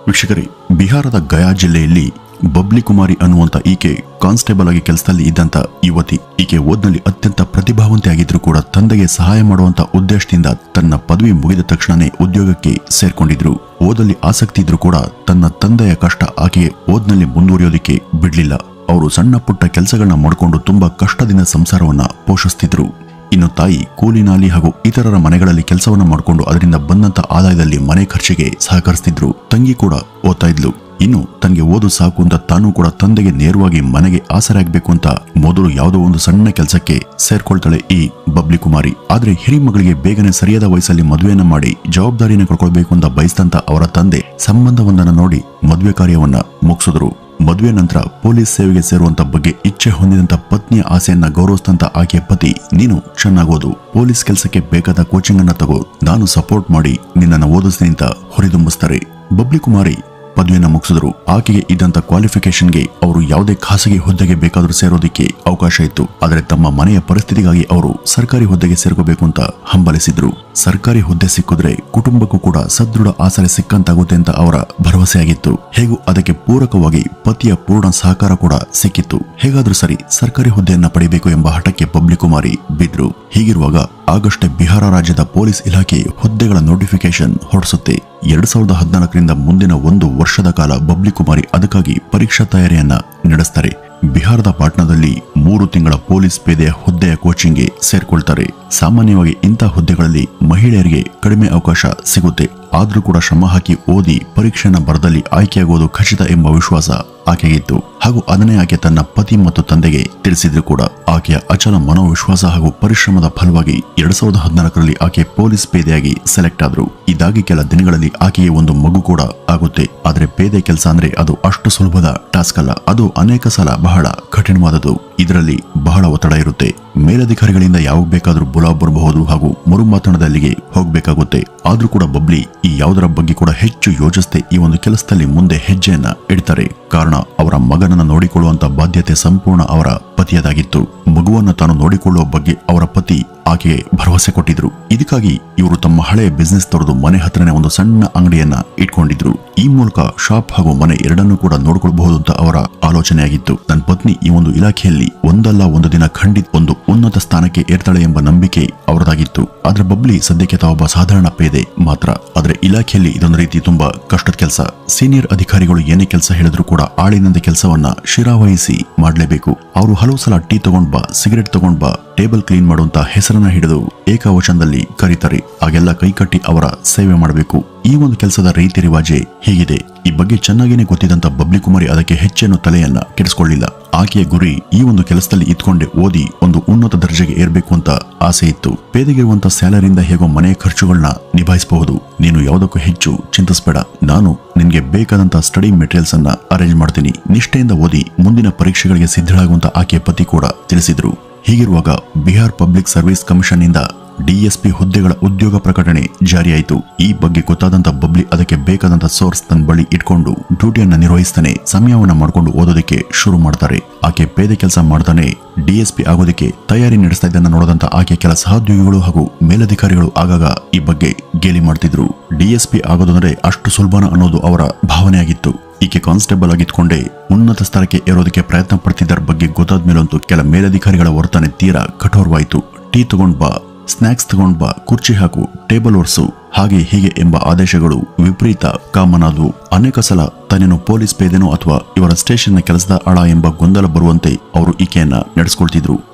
ವೀಕ್ಷಕರೇ, ಬಿಹಾರದ ಗಯಾ ಜಿಲ್ಲೆಯಲ್ಲಿ ಬಬ್ಲಿ ಕುಮಾರಿ ಅನ್ನುವಂತ ಈಕೆ ಕಾನ್ಸ್ಟೇಬಲ್ ಆಗಿ ಕೆಲಸದಲ್ಲಿ ಇದ್ದಂತ ಯುವತಿ. ಈಕೆ ಓದ್ನಲ್ಲಿ ಅತ್ಯಂತ ಪ್ರತಿಭಾವಂತೆ ಆಗಿದ್ರು ಕೂಡ ತಂದೆಗೆ ಸಹಾಯ ಮಾಡುವಂತ ಉದ್ದೇಶದಿಂದ ತನ್ನ ಪದವಿ ಮುಗಿದ ತಕ್ಷಣನೇ ಉದ್ಯೋಗಕ್ಕೆ ಸೇರ್ಕೊಂಡಿದ್ರು. ಓದಲ್ಲಿ ಆಸಕ್ತಿ ಇದ್ರೂ ಕೂಡ ತನ್ನ ತಂದೆಯ ಕಷ್ಟ ಆಕೆಗೆ ಓದ್ನಲ್ಲಿ ಮುಂದುವರಿಯೋದಕ್ಕೆ ಬಿಡ್ಲಿಲ್ಲ. ಅವರು ಸಣ್ಣ ಪುಟ್ಟ ಕೆಲಸಗಳನ್ನ ಮಾಡಿಕೊಂಡು ತುಂಬಾ ಕಷ್ಟದಿಂದ ಸಂಸಾರವನ್ನ ಪೋಷಿಸ್ತಿದ್ರು. ಇನ್ನು ತಾಯಿ ಕೂಲಿ ನಾಲಿ ಹಾಗೂ ಇತರರ ಮನೆಗಳಲ್ಲಿ ಕೆಲಸವನ್ನ ಮಾಡಿಕೊಂಡು ಅದರಿಂದ ಬಂದಂತ ಆದಾಯದಲ್ಲಿ ಮನೆ ಖರ್ಚಿಗೆ ಸಹಕರಿಸ್ತಿದ್ರು. ತಂಗಿ ಕೂಡ ಓದ್ತಾ ಇದ್ಲು. ಇನ್ನು ತನಗೆ ಓದು ಸಾಕು ಅಂತ ತಾನು ಕೂಡ ತಂದೆಗೆ ನೇರವಾಗಿ ಮನೆಗೆ ಆಸರೆ ಆಗ್ಬೇಕು ಅಂತ ಮೊದಲು ಯಾವುದೋ ಒಂದು ಸಣ್ಣ ಕೆಲಸಕ್ಕೆ ಸೇರ್ಕೊಳ್ತಾಳೆ ಈ ಬಬ್ಲಿ ಕುಮಾರಿ. ಆದ್ರೆ ಹಿರಿಮಗಳಿಗೆ ಬೇಗನೆ ಸರಿಯಾದ ವಯಸ್ಸಲ್ಲಿ ಮದುವೆಯನ್ನ ಮಾಡಿ ಜವಾಬ್ದಾರಿನ ಕಳ್ಕೊಳ್ಬೇಕು ಅಂತ ಬಯಸಿದಂತ ಅವರ ತಂದೆ ಸಂಬಂಧವೊಂದನ್ನ ನೋಡಿ ಮದುವೆ ಕಾರ್ಯವನ್ನ ಮುಗಿಸಿದ್ರು. ಮದುವೆ ನಂತರ ಪೊಲೀಸ್ ಸೇವೆಗೆ ಸೇರುವಂತ ಬಗ್ಗೆ ಇಚ್ಛೆ ಹೊಂದಿದಂತ ಪತ್ನಿಯ ಆಸೆಯನ್ನ ಗೌರವಿಸಿದಂತ ಆಕೆಯ ಪತಿ, ನೀನು ಚೆನ್ನಾಗೋದು, ಪೊಲೀಸ್ ಕೆಲಸಕ್ಕೆ ಬೇಕಾದ ಕೋಚಿಂಗ್ ಅನ್ನ ತಗೋ, ನಾನು ಸಪೋರ್ಟ್ ಮಾಡಿ ನಿನ್ನನ್ನು ಓದಿಸ್ತೀನಿ ಅಂತ ಹೊರಿದುಂಬಿಸ್ತಾರೆ. ಬಬ್ಲಿ ಕುಮಾರಿ ಪದವಿಯನ್ನ ಮುಗಿಸಿದ್ರು. ಆಕೆಗೆ ಇದ್ದಂತ ಕ್ವಾಲಿಫಿಕೇಶನ್ಗೆ ಅವರು ಯಾವುದೇ ಖಾಸಗಿ ಹುದ್ದೆಗೆ ಬೇಕಾದ್ರೂ ಸೇರೋದಕ್ಕೆ ಅವಕಾಶ ಇತ್ತು. ಆದರೆ ತಮ್ಮ ಮನೆಯ ಪರಿಸ್ಥಿತಿಗಾಗಿ ಅವರು ಸರ್ಕಾರಿ ಹುದ್ದೆಗೆ ಸೇರ್ಕೋಬೇಕು ಅಂತ ಹಂಬಲಿಸಿದ್ರು. ಸರ್ಕಾರಿ ಹುದ್ದೆ ಸಿಕ್ಕಿದ್ರೆ ಕುಟುಂಬಕ್ಕೂ ಕೂಡ ಸದೃಢ ಆಸರೆ ಸಿಕ್ಕಂತಾಗುತ್ತೆ ಅಂತ ಅವರ ಭರವಸೆಯಾಗಿತ್ತು. ಹೇಗೂ ಅದಕ್ಕೆ ಪೂರಕವಾಗಿ ಪತಿಯ ಪೂರ್ಣ ಸಹಕಾರ ಕೂಡ ಸಿಕ್ಕಿತ್ತು. ಹೇಗಾದ್ರೂ ಸರಿ ಸರ್ಕಾರಿ ಹುದ್ದೆಯನ್ನ ಪಡೆಯಬೇಕು ಎಂಬ ಹಠಕ್ಕೆ ಬಬ್ಲಿ ಕುಮಾರಿ ಬಿದ್ರು. ಹೀಗಿರುವಾಗ ಆಗಷ್ಟೇ ಬಿಹಾರ ರಾಜ್ಯದ ಪೊಲೀಸ್ ಇಲಾಖೆ ಹುದ್ದೆಗಳ ನೋಟಿಫಿಕೇಶನ್ ಹೊರಡಿಸುತ್ತೆ. 2014ರಿಂದ ಮುಂದಿನ 1 ವರ್ಷದ ಕಾಲ ಬಬ್ಲಿ ಕುಮಾರಿ ಅದಕ್ಕಾಗಿ ಪರೀಕ್ಷಾ ತಯಾರಿಯನ್ನ ನಡೆಸ್ತಾರೆ. ಬಿಹಾರದ ಪಾಟ್ನಾದಲ್ಲಿ 3 ತಿಂಗಳ ಪೊಲೀಸ್ ಪೇದೆಯ ಹುದ್ದೆಯ ಕೋಚಿಂಗ್ಗೆ ಸೇರ್ಕೊಳ್ತಾರೆ. ಸಾಮಾನ್ಯವಾಗಿ ಇಂಥ ಹುದ್ದೆಗಳಲ್ಲಿ ಮಹಿಳೆಯರಿಗೆ ಕಡಿಮೆ ಅವಕಾಶ ಸಿಗುತ್ತೆ. ಆದ್ರೂ ಕೂಡ ಶ್ರಮ ಹಾಕಿ ಓದಿ ಪರೀಕ್ಷೆನ ಬರದಲ್ಲಿ ಆಯ್ಕೆಯಾಗುವುದು ಖಚಿತ ಎಂಬ ವಿಶ್ವಾಸ ಆಕೆಗಿತ್ತು. ಹಾಗೂ ಅದನ್ನೇ ಆಕೆ ತನ್ನ ಪತಿ ಮತ್ತು ತಂದೆಗೆ ತಿಳಿಸಿದ್ರು ಕೂಡ. ಆಕೆಯ ಅಚಲ ಮನೋವಿಶ್ವಾಸ ಹಾಗೂ ಪರಿಶ್ರಮದ ಫಲವಾಗಿ 2014ರಲ್ಲಿ ಆಕೆ ಪೊಲೀಸ್ ಪೇದೆಯಾಗಿ ಸೆಲೆಕ್ಟ್ ಆದ್ರು. ಇದಾಗಿ ಕೆಲ ದಿನಗಳಲ್ಲಿ ಆಕೆಗೆ ಒಂದು ಮಗು ಕೂಡ ಆಗುತ್ತೆ. ಆದ್ರೆ ಪೇದೆ ಕೆಲಸ ಅಂದ್ರೆ ಅದು ಅಷ್ಟು ಸುಲಭದ ಟಾಸ್ಕ್ ಅಲ್ಲ. ಅದು ಅನೇಕ ಸಲ ಬಹಳ ಕಠಿಣವಾದದ್ದು. ಇದರಲ್ಲಿ ಬಹಳ ಒತ್ತಡ ಇರುತ್ತೆ. ಮೇಲಧಿಕಾರಿಗಳಿಂದ ಯಾವಾಗ ಬೇಕಾದ್ರೂ ಬುಲಾವ್ ಬರಬಹುದು ಹಾಗೂ ಮರುಮಾತಣದಲ್ಲಿಗೆ ಹೋಗ್ಬೇಕಾಗುತ್ತೆ. ಆದ್ರೂ ಕೂಡ ಬಬ್ಲಿ ಈ ಯಾವುದರ ಬಗ್ಗೆ ಕೂಡ ಹೆಚ್ಚು ಯೋಚಿಸದೆ ಈ ಒಂದು ಕೆಲಸದಲ್ಲಿ ಮುಂದೆ ಹೆಜ್ಜೆಯನ್ನ ಇಡ್ತಾರೆ. ಕಾರಣ ಅವರ ಮಗನನ್ನ ನೋಡಿಕೊಳ್ಳುವಂತ ಬಾಧ್ಯತೆ ಸಂಪೂರ್ಣ ಅವರ ಪತಿಯದಾಗಿತ್ತು. ಮಗುವನ್ನ ತಾನು ನೋಡಿಕೊಳ್ಳುವ ಬಗ್ಗೆ ಅವರ ಪತಿ ಆಕೆಗೆ ಭರವಸೆ ಕೊಟ್ಟಿದ್ರು. ಇದಕ್ಕಾಗಿ ಇವರು ತಮ್ಮ ಹಳೆಯ ಬಿಸ್ನೆಸ್ ತೊರೆದು ಮನೆ ಹತ್ರನೇ ಒಂದು ಸಣ್ಣ ಅಂಗಡಿಯನ್ನ ಇಟ್ಕೊಂಡಿದ್ರು. ಈ ಮೂಲಕ ಶಾಪ್ ಹಾಗೂ ಮನೆ ಎರಡನ್ನೂ ಕೂಡ ನೋಡಿಕೊಳ್ಳಬಹುದು ಅಂತ ಅವರ ಆಲೋಚನೆಯಾಗಿತ್ತು. ನನ್ನ ಪತ್ನಿ ಈ ಒಂದು ಇಲಾಖೆಯಲ್ಲಿ ಒಂದಲ್ಲ ಒಂದು ದಿನ ಖಂಡಿತ ಒಂದು ಉನ್ನತ ಸ್ಥಾನಕ್ಕೆ ಏರ್ತಾಳೆ ಎಂಬ ನಂಬಿಕೆ ಅವರದಾಗಿತ್ತು. ಆದ್ರೆ ಬಬ್ಲಿ ಸದ್ಯಕ್ಕೆ ತಾವೊಬ್ಬ ಸಾಧಾರಣ ಪೇದೆ ಮಾತ್ರ. ಆದ್ರೆ ಇಲಾಖೆಯಲ್ಲಿ ಇದೊಂದು ರೀತಿ ತುಂಬಾ ಕಷ್ಟದ ಕೆಲಸ. ಸೀನಿಯರ್ ಅಧಿಕಾರಿಗಳು ಏನೇ ಕೆಲಸ ಹೇಳಿದ್ರು ಕೂಡ ಆಳಿನಂತೆ ಕೆಲಸವನ್ನ ಶಿರಾವಹಿಸಿ ಮಾಡಲೇಬೇಕು. ಅವರು ಹಲವು ಸಲ ಟೀ ತಗೊಂಡ್ ಬಾ, ಸಿಗರೆಟ್ ತಗೊಂಡ್ ಬಾ, ಟೇಬಲ್ ಕ್ಲೀನ್ ಮಾಡುವಂತ ಹೆಸರನ್ನ ಹಿಡಿದು ಏಕವಚನದಲ್ಲಿ ಕರೀತಾರೆ. ಆಗೆಲ್ಲ ಕೈಕಟ್ಟಿ ಅವರ ಸೇವೆ ಮಾಡಬೇಕು. ಈ ಒಂದು ಕೆಲಸದ ರೀತಿ ರಿವಾಜೆ ಹೀಗಿದೆ. ಈ ಬಗ್ಗೆ ಚೆನ್ನಾಗೇನೆ ಗೊತ್ತಿದ್ದಂತ ಬಬ್ಲಿ ಕುಮಾರಿ ಅದಕ್ಕೆ ಹೆಚ್ಚೇನು ತಲೆಯನ್ನ ಕೆಡಿಸಿಕೊಳ್ಳಿಲ್ಲ. ಆಕೆಯ ಗುರಿ ಈ ಒಂದು ಕೆಲಸದಲ್ಲಿ ಇದ್ಕೊಂಡೆ ಓದಿ ಒಂದು ಉನ್ನತ ದರ್ಜೆಗೆ ಏರ್ಬೇಕು ಅಂತ ಆಸೆ ಇತ್ತು. ಪೇದೆಗಿರುವಂತ ಸ್ಯಾಲರಿಯಿಂದ ಹೇಗೋ ಮನೆ ಖರ್ಚುಗಳನ್ನ ನಿಭಾಯಿಸಬಹುದು. ನೀನು ಯಾವುದಕ್ಕೂ ಹೆಚ್ಚು ಚಿಂತಿಸಬೇಡ, ನಾನು ನಿನ್ಗೆ ಬೇಕಾದಂತ ಸ್ಟಡಿ ಮೆಟೀರಿಯಲ್ಸ್ ಅನ್ನ ಅರೇಂಜ್ ಮಾಡ್ತೀನಿ, ನಿಷ್ಠೆಯಿಂದ ಓದಿ ಮುಂದಿನ ಪರೀಕ್ಷೆಗಳಿಗೆ ಸಿದ್ಧಳಾಗುವಂತ ಆಕೆಯ ಪತಿ ಕೂಡ ತಿಳಿಸಿದ್ರು. ಹೀಗಿರುವಾಗ ಬಿಹಾರ್ ಪಬ್ಲಿಕ್ ಸರ್ವಿಸ್ ಕಮಿಷನ್ ನಿಂದ DSP ಹುದ್ದೆಗಳ ಉದ್ಯೋಗ ಪ್ರಕಟಣೆ ಜಾರಿಯಾಯಿತು. ಈ ಬಗ್ಗೆ ಗೊತ್ತಾದಂತ ಬಬ್ಲಿ ಅದಕ್ಕೆ ಬೇಕಾದಂತ ಸೋರ್ಸ್ ತನ್ನ ಬಳಿ ಇಟ್ಕೊಂಡು ಡ್ಯೂಟಿಯನ್ನ ನಿರ್ವಹಿಸ್ತಾನೆ ಸಮಯವನ್ನ ಮಾಡ್ಕೊಂಡು ಓದೋದಕ್ಕೆ ಶುರು ಮಾಡ್ತಾರೆ. ಆಕೆ ಪೇದೆ ಕೆಲಸ ಮಾಡ್ತಾನೆ DSP ಆಗೋದಕ್ಕೆ ತಯಾರಿ ನಡೆಸ್ತಾ ಇದ್ದನ್ನ ನೋಡದಂತ ಆಕೆ ಕೆಲ ಸಹೋದ್ಯೋಗಿಗಳು ಹಾಗೂ ಮೇಲಧಿಕಾರಿಗಳು ಆಗಾಗ ಈ ಬಗ್ಗೆ ಗೇಲಿ ಮಾಡ್ತಿದ್ರು. DSP ಆಗೋದಂದ್ರೆ ಅಷ್ಟು ಸುಲಭನ ಅನ್ನೋದು ಅವರ ಭಾವನೆಯಾಗಿತ್ತು. ಈಕೆ ಕಾನ್ಸ್ಟೇಬಲ್ ಆಗಿದ್ಕೊಂಡೇ ಉನ್ನತ ಸ್ತರಕ್ಕೆ ಏರೋದಕ್ಕೆ ಪ್ರಯತ್ನ ಪಡ್ತಿದ್ದರ ಬಗ್ಗೆ ಗೊತ್ತಾದ ಮೇಲಂತೂ ಕೆಲ ಮೇಲಧಿಕಾರಿಗಳ ವರ್ತನೆ ತೀರಾ ಕಠೋರವಾಯಿತು. ಟೀ ತಗೊಂಡ್ ಬಾ, ಸ್ನಾಕ್ಸ್ ತಗೊಂಡ್ ಬಾ, ಕುರ್ಚಿ ಹಾಕು, ಟೇಬಲ್ ಒರ್ಸು, ಹಾಗೆ ಹೀಗೆ ಎಂಬ ಆದೇಶಗಳು ವಿಪರೀತ ಕಾಮನ್ ಆದವು. ಅನೇಕ ಸಲ ತನ್ನೇನು ಪೊಲೀಸ್ ಪೇದೆನೋ ಅಥವಾ ಇವರ ಸ್ಟೇಷನ್ನ ಕೆಲಸದ ಆಳ ಎಂಬ ಗೊಂದಲ ಬರುವಂತೆ ಅವರು ಈಕೆಯನ್ನ ನಡೆಸ್ಕೊಳ್ತಿದ್ರು.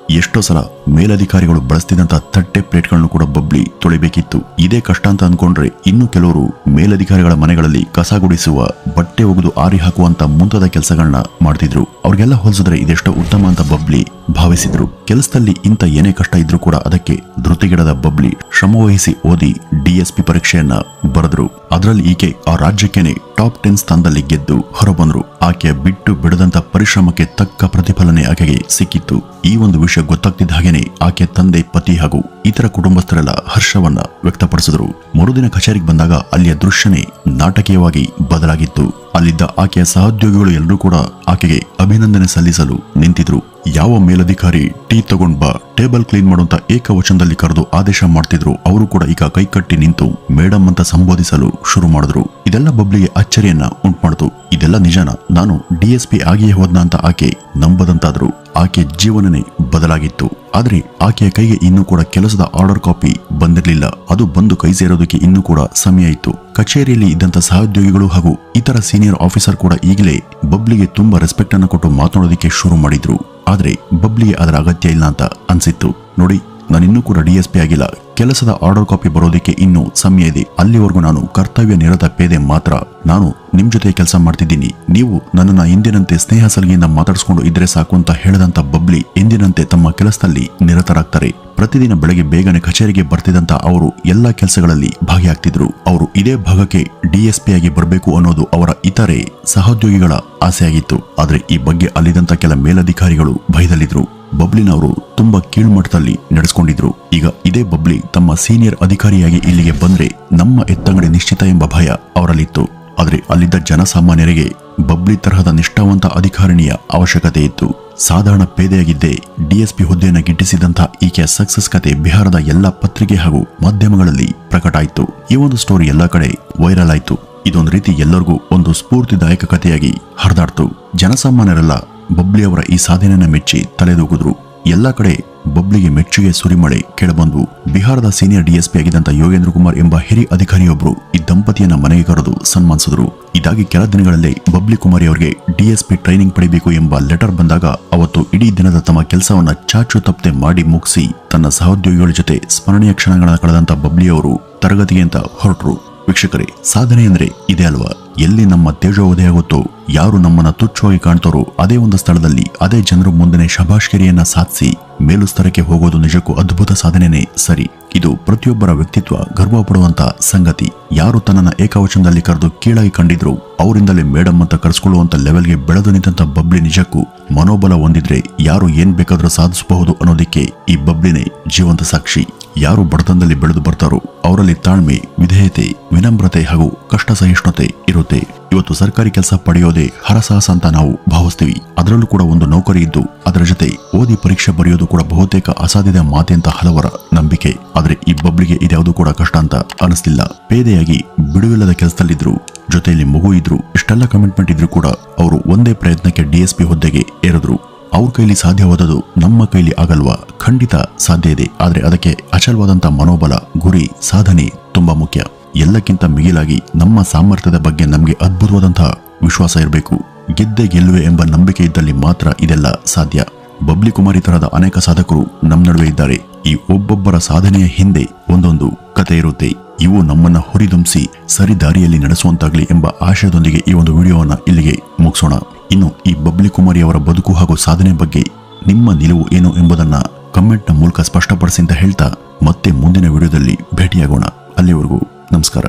ಎಷ್ಟೋ ಸಲ ಮೇಲಧಿಕಾರಿಗಳು ಬಳಸ್ತಿದ್ದಂತ ತಟ್ಟೆ ಪ್ಲೇಟ್ಗಳನ್ನು ಕೂಡ ಬಬ್ಲಿ ತೊಳಿಬೇಕಿತ್ತು. ಇದೇ ಕಷ್ಟ ಅಂತ ಅನ್ಕೊಂಡ್ರೆ ಇನ್ನು ಕೆಲವರು ಮೇಲಧಿಕಾರಿಗಳ ಮನೆಗಳಲ್ಲಿ ಕಸ ಗುಡಿಸುವ, ಬಟ್ಟೆ ಒಗೆದು ಆರಿ ಹಾಕುವಂತ ಮುಂತಾದ ಕೆಲಸಗಳನ್ನ ಮಾಡ್ತಿದ್ರು. ಅವ್ರಿಗೆಲ್ಲ ಹೋಲಿಸಿದ್ರೆ ಇದೆಷ್ಟೋ ಉತ್ತಮ ಅಂತ ಬಬ್ಲಿ ಭಾವಿಸಿದ್ರು. ಕೆಲಸದಲ್ಲಿ ಇಂಥ ಏನೇ ಕಷ್ಟ ಇದ್ರೂ ಕೂಡ ಅದಕ್ಕೆ ಧೃತಿಗೆಡದ ಬಬ್ಲಿ ಶ್ರಮವಹಿಸಿ ಓದಿ DSP ಪರೀಕ್ಷೆಯನ್ನ ಬರೆದ್ರು. ಅದರಲ್ಲಿ ಈಕೆ ಆ ರಾಜ್ಯಕ್ಕೇನೆ ಟಾಪ್ 10 ಸ್ಥಾನದಲ್ಲಿ ಗೆದ್ದು ಹೊರಬಂದ್ರು. ಆಕೆಯ ಬಿಟ್ಟು ಬಿಡದಂತ ಪರಿಶ್ರಮಕ್ಕೆ ತಕ್ಕ ಪ್ರತಿಫಲನೆ ಆಕೆಗೆ ಸಿಕ್ಕಿತ್ತು. ಈ ಒಂದು ವಿಷಯ ಗೊತ್ತಾಗ್ತಿದ್ದ ಹಾಗೇನೆ ಆಕೆ ತಂದೆ, ಪತಿ ಹಾಗೂ ಇತರ ಕುಟುಂಬಸ್ಥರೆಲ್ಲ ಹರ್ಷವನ್ನ ವ್ಯಕ್ತಪಡಿಸಿದ್ರು. ಮರುದಿನ ಕಚೇರಿಗೆ ಬಂದಾಗ ಅಲ್ಲಿಯ ದೃಶ್ಯನೇ ನಾಟಕೀಯವಾಗಿ ಬದಲಾಗಿತ್ತು. ಅಲ್ಲಿದ್ದ ಆಕೆಯ ಸಹೋದ್ಯೋಗಿಗಳು ಎಲ್ಲರೂ ಕೂಡ ಆಕೆಗೆ ಅಭಿನಂದನೆ ಸಲ್ಲಿಸಲು ನಿಂತಿದ್ರು. ಯಾವ ಮೇಲಧಿಕಾರಿ ಟೀ ತಗೊಂಡ್ ಬಾ, ಟೇಬಲ್ ಕ್ಲೀನ್ ಮಾಡುವಂತ ಏಕವಚನದಲ್ಲಿ ಕರೆದು ಆದೇಶ ಮಾಡ್ತಿದ್ರು. ಅವರು ಕೂಡ ಈಗ ಕೈಕಟ್ಟಿ ನಿಂತು ಮೇಡಮ್ ಅಂತ ಸಂಬೋಧಿಸಲು ಶುರು ಮಾಡಿದ್ರು. ಇದೆಲ್ಲ ಬಬ್ಲಿಗೆ ಅಚ್ಚರಿಯನ್ನ ಉಂಟುಮಾಡಿತು. ಇದೆಲ್ಲ ನಿಜಾನ? ನಾನು DSP ಆಗಿಯೇ ಹೋದ್ನ ಅಂತ ಆಕೆ ನಂಬದಂತಾದ್ರು. ಆಕೆ ಜೀವನನೇ ಬದಲಾಗಿತ್ತು. ಆದ್ರೆ ಆಕೆಯ ಕೈಗೆ ಇನ್ನೂ ಕೂಡ ಕೆಲಸದ ಆರ್ಡರ್ ಕಾಪಿ ಬಂದಿರಲಿಲ್ಲ. ಅದು ಬಂದು ಕೈ ಸೇರೋದಕ್ಕೆ ಇನ್ನೂ ಕೂಡ ಸಮಯ ಇತ್ತು. ಕಚೇರಿಯಲ್ಲಿ ಇದ್ದಂತ ಸಹೋದ್ಯೋಗಿಗಳು ಹಾಗೂ ಇತರ ಸೀನಿಯರ್ ಆಫೀಸರ್ ಕೂಡ ಈಗಲೇ ಬಬ್ಲಿಗೆ ತುಂಬಾ ರೆಸ್ಪೆಕ್ಟ್ ಅನ್ನು ಕೊಟ್ಟು ಮಾತನಾಡೋದಕ್ಕೆ ಶುರು ಮಾಡಿದ್ರು. ಆದ್ರೆ ಬಬ್ಲಿಗೆ ಅದರ ಅಗತ್ಯ ಇಲ್ಲ ಅಂತ ಅನ್ಸಿತ್ತು. ನೋಡಿ, ನಾನಿನ್ನೂ ಕೂಡ DSP ಆಗಿಲ್ಲ. ಕೆಲಸದ ಆರ್ಡರ್ ಕಾಪಿ ಬರೋದಕ್ಕೆ ಇನ್ನೂ ಸಮಯ ಇದೆ. ಅಲ್ಲಿವರೆಗೂ ನಾನು ಕರ್ತವ್ಯ ನಿರತ ಪೇದೆ ಮಾತ್ರ. ನಾನು ನಿಮ್ ಜೊತೆ ಕೆಲಸ ಮಾಡ್ತಿದ್ದೀನಿ. ನೀವು ನನ್ನನ್ನ ಎಂದಿನಂತೆ ಸ್ನೇಹ ಸಲಿಗೆಯಿಂದ ಮಾತಾಡಿಸ್ಕೊಂಡು ಇದ್ರೆ ಸಾಕು ಅಂತ ಹೇಳದಂತ ಬಬ್ಲಿ ಎಂದಿನಂತೆ ತಮ್ಮ ಕೆಲಸದಲ್ಲಿ ನಿರತರಾಗ್ತಾರೆ. ಪ್ರತಿದಿನ ಬೆಳಗ್ಗೆ ಬೇಗನೆ ಕಚೇರಿಗೆ ಬರ್ತಿದ್ದಂತ ಅವರು ಎಲ್ಲಾ ಕೆಲಸಗಳಲ್ಲಿ ಭಾಗಿಯಾಗ್ತಿದ್ರು. ಅವರು ಇದೇ ಭಾಗಕ್ಕೆ DSP ಆಗಿ ಬರಬೇಕು ಅನ್ನೋದು ಅವರ ಇತರೆ ಸಹೋದ್ಯೋಗಿಗಳ ಆಸೆಯಾಗಿತ್ತು. ಆದ್ರೆ ಈ ಬಗ್ಗೆ ಅಲ್ಲಿದ್ದಂತ ಕೆಲ ಮೇಲಧಿಕಾರಿಗಳು ಭಯದಲ್ಲಿದ್ರು. ಬಬ್ಲಿನವರು ತುಂಬಾ ಕೀಳ್ಮಟ್ಟದಲ್ಲಿ ನಡೆಸ್ಕೊಂಡಿದ್ರು. ಈಗ ಇದೇ ಬಬ್ಲಿ ತಮ್ಮ ಸೀನಿಯರ್ ಅಧಿಕಾರಿಯಾಗಿ ಇಲ್ಲಿಗೆ ಬಂದ್ರೆ ನಮ್ಮ ಎತ್ತಂಗಡಿ ನಿಶ್ಚಿತ ಎಂಬ ಭಯ ಅವರಲ್ಲಿತ್ತು. ಆದ್ರೆ ಅಲ್ಲಿದ್ದ ಜನಸಾಮಾನ್ಯರಿಗೆ ಬಬ್ಲಿ ತರಹದ ನಿಷ್ಠಾವಂತ ಅಧಿಕಾರಿಣಿಯ ಅವಶ್ಯಕತೆ ಇತ್ತು. ಸಾಧಾರಣ ಪೇದೆಯಾಗಿದ್ದೇ DSP ಹುದ್ದೆಯನ್ನು ಗಿಟ್ಟಿಸಿದಂತಹ ಈಕೆಯ ಸಕ್ಸಸ್ ಕತೆ ಬಿಹಾರದ ಎಲ್ಲಾ ಪತ್ರಿಕೆ ಹಾಗೂ ಮಾಧ್ಯಮಗಳಲ್ಲಿ ಪ್ರಕಟ ಆಯಿತು. ಈ ಒಂದು ಸ್ಟೋರಿ ಎಲ್ಲಾ ಕಡೆ ವೈರಲ್ ಆಯಿತು. ಇದೊಂದು ರೀತಿ ಎಲ್ಲರಿಗೂ ಒಂದು ಸ್ಫೂರ್ತಿದಾಯಕ ಕಥೆಯಾಗಿ ಹರಿದಾಡ್ತು. ಜನಸಾಮಾನ್ಯರೆಲ್ಲ ಬಬ್ಲಿ ಅವರ ಈ ಸಾಧನೆಯನ್ನು ಮೆಚ್ಚಿ ತಲೆದೂಗಿದ್ರು. ಎಲ್ಲಾ ಕಡೆ ಬಬ್ಲಿಗೆ ಮೆಚ್ಚುಗೆ ಸುರಿಮಳೆ ಕೇಳಬಂದು ಬಿಹಾರದ ಸೀನಿಯರ್ DSP ಆಗಿದ್ದಂತ ಯೋಗೇಂದ್ರ ಕುಮಾರ್ ಎಂಬ ಹಿರಿಯ ಅಧಿಕಾರಿಯೊಬ್ಬರು ಈ ದಂಪತಿಯನ್ನ ಮನೆಗೆ ಕರೆದು ಸನ್ಮಾನಿಸಿದ್ರು. ಇದಾಗಿ ಕೆಲ ದಿನಗಳಲ್ಲೇ ಬಬ್ಲಿ ಕುಮಾರಿ ಅವರಿಗೆ DSP ಟ್ರೈನಿಂಗ್ ಪಡಿಬೇಕು ಎಂಬ ಲೆಟರ್ ಬಂದಾಗ ಅವತ್ತು ಇಡೀ ದಿನದ ತಮ್ಮ ಕೆಲಸವನ್ನ ಚಾಚು ತಪ್ಪದೆ ಮಾಡಿ ಮುಗಿಸಿ ತನ್ನ ಸಹೋದ್ಯೋಗಿಗಳ ಜೊತೆ ಸ್ಮರಣೀಯ ಕ್ಷಣಗಳನ್ನ ಕಳೆದಂತ ಬಬ್ಲಿ ಅವರು ತರಗತಿಗೆ ಅಂತ ಹೊರಟರು. ವೀಕ್ಷಕರೇ, ಸಾಧನೆ ಅಂದ್ರೆ ಇದೇ ಅಲ್ವಾ? ಎಲ್ಲಿ ನಮ್ಮ ತೇಜೋವಧೆಯಾಗುತ್ತೋ, ಯಾರು ನಮ್ಮನ್ನ ತುಚ್ಛವಾಗಿ ಕಾಣ್ತಾರೋ ಅದೇ ಒಂದು ಸ್ಥಳದಲ್ಲಿ ಅದೇ ಜನರು ಮುಂದೆ ಶಬಾಷ್ಗಿರಿಯನ್ನ ಸಾಧಿಸಿ ಮೇಲು ಸ್ತರಕ್ಕೆ ಹೋಗೋದು ನಿಜಕ್ಕೂ ಅದ್ಭುತ ಸಾಧನೆನೇ ಸರಿ. ಇದು ಪ್ರತಿಯೊಬ್ಬರ ವ್ಯಕ್ತಿತ್ವ ಗರ್ವ ಪಡುವಂತ ಸಂಗತಿ. ಯಾರು ತನ್ನನ್ನ ಏಕವಚನದಲ್ಲಿ ಕರೆದು ಕೀಳಾಗಿ ಕಂಡಿದ್ರು ಅವರಿಂದಲೇ ಮೇಡಮ್ ಅಂತ ಕರೆಸ್ಕೊಳ್ಳುವಂತ ಲೆವೆಲ್ಗೆ ಬೆಳೆದು ನಿಂತ ಬಬ್ಲಿ ನಿಜಕ್ಕೂ ಮನೋಬಲ ಹೊಂದಿದ್ರೆ ಯಾರು ಏನ್ ಬೇಕಾದ್ರೂ ಸಾಧಿಸಬಹುದು ಅನ್ನೋದಕ್ಕೆ ಈ ಬಬ್ಲಿನೇ ಜೀವಂತ ಸಾಕ್ಷಿ. ಯಾರು ಬಡತನದಲ್ಲಿ ಬೆಳೆದು ಬರ್ತಾರೋ ಅವರಲ್ಲಿ ತಾಳ್ಮೆ, ವಿಧೇಯತೆ, ವಿನಮ್ರತೆ ಹಾಗೂ ಕಷ್ಟ ಸಹಿಷ್ಣುತೆ ಇರುತ್ತೆ. ಇವತ್ತು ಸರ್ಕಾರಿ ಕೆಲಸ ಪಡೆಯೋದೇ ಹರಸಾಹಸ ಅಂತ ನಾವು ಭಾವಿಸ್ತೀವಿ. ಅದರಲ್ಲೂ ಕೂಡ ಒಂದು ನೌಕರಿ ಇದ್ದು ಅದರ ಜೊತೆ ಓದಿ ಪರೀಕ್ಷೆ ಬರೆಯೋದು ಕೂಡ ಬಹುತೇಕ ಅಸಾಧ್ಯದ ಮಾತೆ ಅಂತ ಹಲವರ ನಂಬಿಕೆ. ಆದ್ರೆ ಈ ಬಬ್ಲಿಗೆ ಇದ್ಯಾವುದು ಕೂಡ ಕಷ್ಟ ಅಂತ ಅನಿಸ್ಲಿಲ್ಲ. ಪೇದೆಯಾಗಿ ಬಿಡುವಿಲ್ಲದ ಕೆಲಸದಲ್ಲಿದ್ರು, ಜೊತೆಯಲ್ಲಿ ಮಗು ಇದ್ರು, ಇಷ್ಟೆಲ್ಲ ಕಮಿಟ್ಮೆಂಟ್ ಇದ್ರು ಕೂಡ ಅವರು ಒಂದೇ ಪ್ರಯತ್ನಕ್ಕೆ DSP ಹುದ್ದೆಗೆ ಏರಿದ್ರು. ಅವ್ರ ಕೈಲಿ ಸಾಧ್ಯವಾದದ್ದು ನಮ್ಮ ಕೈಲಿ ಆಗಲ್ವಾ? ಖಂಡಿತ ಸಾಧ್ಯ ಇದೆ. ಆದ್ರೆ ಅದಕ್ಕೆ ಅಚಲವಾದಂತ ಮನೋಬಲ, ಗುರಿ, ಸಾಧನೆ ತುಂಬಾ ಮುಖ್ಯ. ಎಲ್ಲಕ್ಕಿಂತ ಮಿಗಿಲಾಗಿ ನಮ್ಮ ಸಾಮರ್ಥ್ಯದ ಬಗ್ಗೆ ನಮಗೆ ಅದ್ಭುತವಾದಂತಹ ವಿಶ್ವಾಸ ಇರಬೇಕು. ಗೆದ್ದೆ ಗೆಲ್ಲುವೆ ಎಂಬ ನಂಬಿಕೆ ಇದ್ದಲ್ಲಿ ಮಾತ್ರ ಇದೆಲ್ಲ ಸಾಧ್ಯ. ಬಬ್ಲಿ ಕುಮಾರಿ ತರಹದ ಅನೇಕ ಸಾಧಕರು ನಮ್ಮ ನಡುವೆ ಇದ್ದಾರೆ. ಈ ಒಬ್ಬೊಬ್ಬರ ಸಾಧನೆಯ ಹಿಂದೆ ಒಂದೊಂದು ಕತೆ ಇರುತ್ತೆ. ಇವು ನಮ್ಮನ್ನ ಹುರಿದುಂಬಿಸಿ ಸರಿ ದಾರಿಯಲ್ಲಿ ನಡೆಸುವಂತಾಗ್ಲಿ ಎಂಬ ಆಶಯದೊಂದಿಗೆ ಈ ಒಂದು ವಿಡಿಯೋವನ್ನ ಇಲ್ಲಿಗೆ ಮುಗಿಸೋಣ. ಇನ್ನು ಈ ಬಬ್ಲಿ ಕುಮಾರಿ ಅವರ ಬದುಕು ಹಾಗೂ ಸಾಧನೆ ಬಗ್ಗೆ ನಿಮ್ಮ ನಿಲುವು ಏನು ಎಂಬುದನ್ನ ಕಮೆಂಟ್ನ ಮೂಲಕ ಸ್ಪಷ್ಟಪಡಿಸಿ ಅಂತ ಹೇಳ್ತಾ ಮತ್ತೆ ಮುಂದಿನ ವಿಡಿಯೋದಲ್ಲಿ ಭೇಟಿಯಾಗೋಣ. ಅಲ್ಲಿವರೆಗೂ ನಮಸ್ಕಾರ.